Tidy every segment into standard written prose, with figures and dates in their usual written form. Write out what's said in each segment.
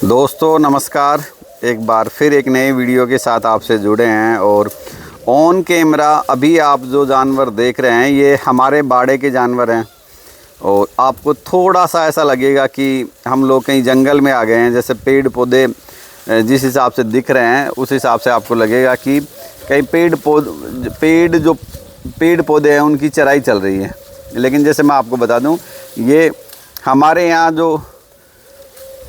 दोस्तों नमस्कार, एक बार फिर एक नए वीडियो के साथ आपसे जुड़े हैं। और ऑन कैमरा अभी आप जो जानवर देख रहे हैं ये हमारे बाड़े के जानवर हैं। और आपको थोड़ा सा ऐसा लगेगा कि हम लोग कहीं जंगल में आ गए हैं, जैसे पेड़ पौधे जिस हिसाब से दिख रहे हैं उस हिसाब से आपको लगेगा कि कहीं पेड़ पौधे हैं उनकी चराई चल रही है। लेकिन जैसे मैं आपको बता दूं, ये हमारे यहाँ जो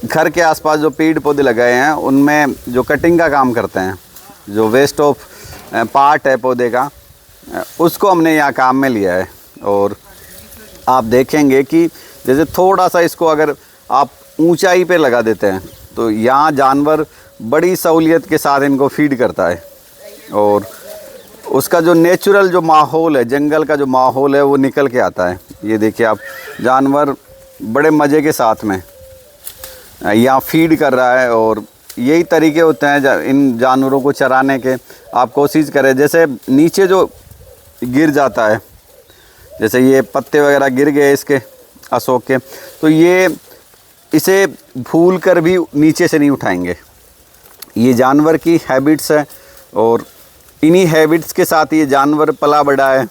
घर के आसपास जो पेड़ पौधे लगाए हैं उनमें जो कटिंग का काम करते हैं, जो वेस्ट ऑफ पार्ट है पौधे का, उसको हमने यहाँ काम में लिया है। और आप देखेंगे कि जैसे थोड़ा सा इसको अगर आप ऊंचाई पे लगा देते हैं तो यहाँ जानवर बड़ी सहूलियत के साथ इनको फीड करता है। और उसका जो नेचुरल जो माहौल है, जंगल का जो माहौल है, वो निकल के आता है। ये देखिए आप, जानवर बड़े मज़े के साथ में यहाँ फीड कर रहा है। और यही तरीके होते हैं इन जानवरों को चराने के। आप कोशिश करें, जैसे नीचे जो गिर जाता है, जैसे ये पत्ते वगैरह गिर गए इसके अशोक के, तो ये इसे भूल कर भी नीचे से नहीं उठाएंगे। ये जानवर की हैबिट्स है और इन्हीं हैबिट्स के साथ ये जानवर पला बढ़ा है।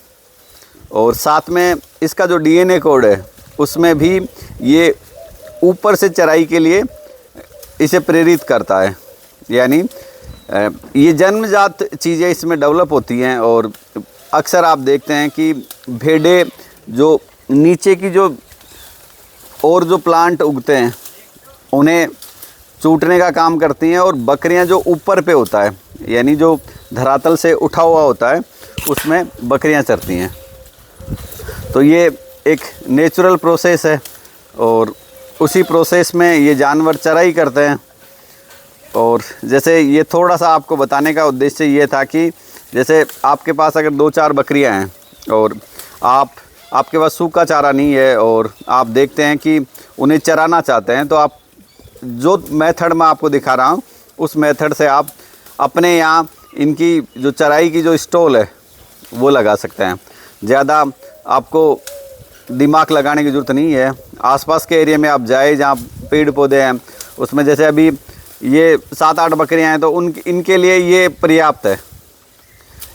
और साथ में इसका जो डीएनए कोड है उसमें भी ये ऊपर से चराई के लिए इसे प्रेरित करता है। यानी ये जन्मजात चीज़ें इसमें डेवलप होती हैं। और अक्सर आप देखते हैं कि भेड़ें जो नीचे की जो और जो प्लांट उगते हैं उन्हें चूटने का काम करती हैं, और बकरियां जो ऊपर पे होता है, यानी जो धरातल से उठा हुआ होता है, उसमें बकरियां चरती हैं। तो ये एक नेचुरल प्रोसेस है और उसी प्रोसेस में ये जानवर चराई करते हैं। और जैसे ये थोड़ा सा आपको बताने का उद्देश्य ये था कि जैसे आपके पास अगर 2-4 बकरियां हैं और आपके पास सूखा चारा नहीं है और आप देखते हैं कि उन्हें चराना चाहते हैं, तो आप जो मेथड मैं आपको दिखा रहा हूँ उस मेथड से आप अपने यहाँ इनकी जो चराई की जो स्टॉल है वो लगा सकते हैं। ज़्यादा आपको दिमाग लगाने की ज़रूरत नहीं है। आसपास के एरिया में आप जाए जहाँ पेड़ पौधे हैं, उसमें जैसे अभी ये 7-8 बकरियां हैं तो इनके लिए ये पर्याप्त है।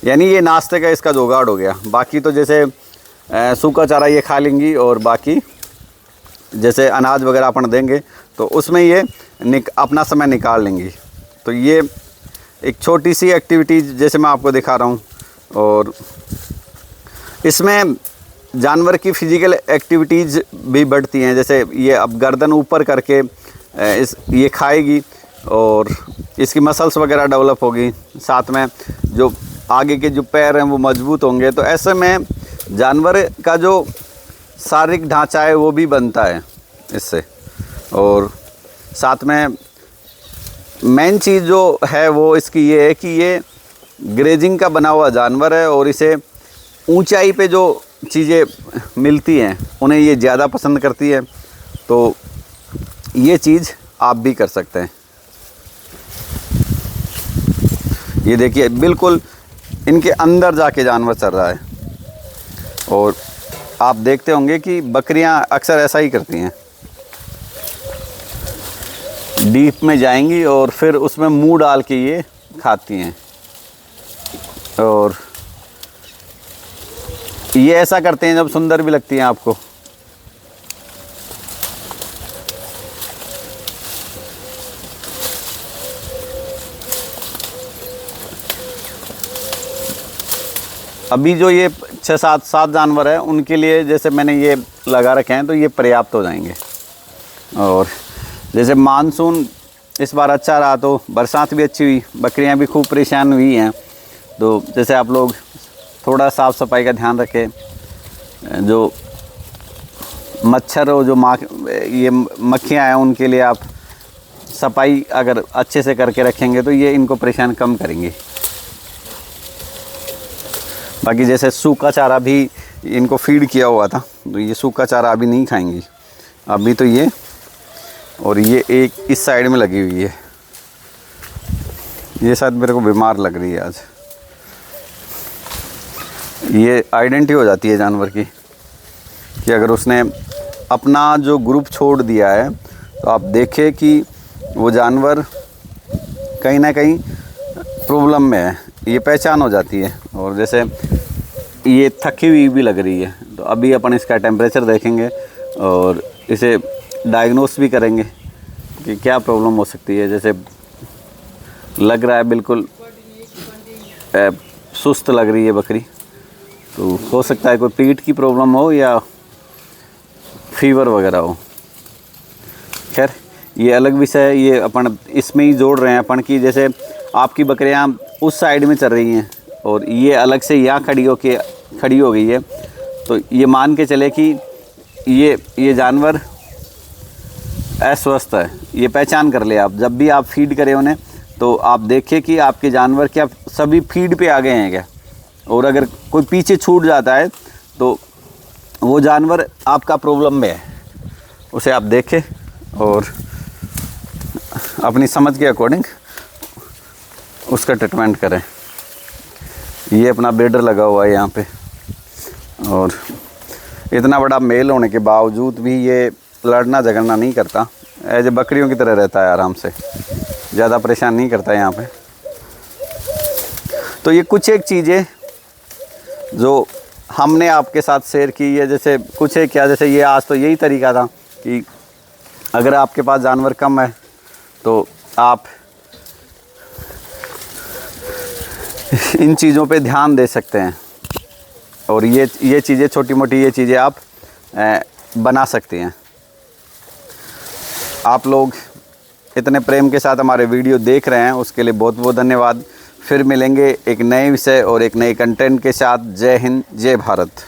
यानी ये नाश्ते का इसका जुगाड़ हो गया। बाकी तो जैसे सूखा चारा ये खा लेंगी और बाकी जैसे अनाज वगैरह अपन देंगे तो उसमें ये अपना समय निकाल लेंगी। तो ये एक छोटी सी एक्टिविटीज़ जैसे मैं आपको दिखा रहा हूँ। और इसमें जानवर की फ़िज़िकल एक्टिविटीज़ भी बढ़ती हैं। जैसे ये अब गर्दन ऊपर करके ये खाएगी और इसकी मसल्स वगैरह डेवलप होगी, साथ में जो आगे के जो पैर हैं वो मजबूत होंगे। तो ऐसे में जानवर का जो शारीरिक ढांचा है वो भी बनता है इससे। और साथ में मेन चीज़ जो है वो इसकी ये है कि ये ग्रेजिंग का बना हुआ जानवर है और इसे ऊंचाई पे जो चीज़ें मिलती हैं उन्हें ये ज़्यादा पसंद करती है। तो ये चीज़ आप भी कर सकते हैं। ये देखिए बिल्कुल इनके अंदर जाके जानवर चल रहा है। और आप देखते होंगे कि बकरियां अक्सर ऐसा ही करती हैं, डीप में जाएंगी और फिर उसमें मुंह डाल के ये खाती हैं। और ये ऐसा करते हैं जब सुंदर भी लगती हैं आपको। अभी जो ये 6-7 जानवर है उनके लिए जैसे मैंने ये लगा रखे हैं तो ये पर्याप्त हो जाएंगे। और जैसे मानसून इस बार अच्छा रहा तो बरसात भी अच्छी हुई, बकरियां भी खूब परेशान हुई हैं। तो जैसे आप लोग थोड़ा साफ़ सफाई का ध्यान रखें, जो मच्छर हो, जो ये मक्खियाँ हैं, उनके लिए आप सफाई अगर अच्छे से करके रखेंगे तो ये इनको परेशान कम करेंगी। बाकी जैसे सूखा चारा भी इनको फीड किया हुआ था तो ये सूखा चारा अभी नहीं खाएंगी। अभी तो ये, और ये एक इस साइड में लगी हुई है, ये शायद मेरे को बीमार लग रही है आज। ये आइडेंटिटी हो जाती है जानवर की कि अगर उसने अपना जो ग्रुप छोड़ दिया है तो आप देखें कि वो जानवर कहीं ना कहीं प्रॉब्लम में है, ये पहचान हो जाती है। और जैसे ये थकी हुई भी लग रही है, तो अभी अपन इसका टेम्परेचर देखेंगे और इसे डायग्नोस भी करेंगे कि क्या प्रॉब्लम हो सकती है। जैसे लग रहा है बिल्कुल सुस्त लग रही है बकरी, तो हो सकता है कोई पीठ की प्रॉब्लम हो या फीवर वगैरह हो। खैर ये अलग विषय है, ये अपन इसमें ही जोड़ रहे हैं अपन की जैसे आपकी बकरियां उस साइड में चल रही हैं और ये अलग से यहाँ खड़ी हो गई है, तो ये मान के चले कि ये जानवर अस्वस्थ है। ये पहचान कर ले आप, जब भी आप फीड करें उन्हें तो आप देखें कि आपके जानवर क्या सभी फीड पे आ गए हैं क्या, और अगर कोई पीछे छूट जाता है तो वो जानवर आपका प्रॉब्लम में है। उसे आप देखें और अपनी समझ के अकॉर्डिंग उसका ट्रीटमेंट करें। ये अपना बेडर लगा हुआ है यहाँ पे, और इतना बड़ा मेल होने के बावजूद भी ये लड़ना झगड़ना नहीं करता, ऐसे बकरियों की तरह रहता है, आराम से, ज़्यादा परेशान नहीं करता है यहाँ पे। तो ये कुछ एक चीज़ें जो हमने आपके साथ शेयर की है, जैसे कुछ एक क्या, जैसे ये आज तो यही तरीका था कि अगर आपके पास जानवर कम है तो आप इन चीज़ों पे ध्यान दे सकते हैं, और ये चीज़ें छोटी मोटी ये चीज़ें आप बना सकते हैं। आप लोग इतने प्रेम के साथ हमारे वीडियो देख रहे हैं, उसके लिए बहुत बहुत धन्यवाद। फिर मिलेंगे एक नए विषय और एक नए कंटेंट के साथ। जय हिंद, जय भारत।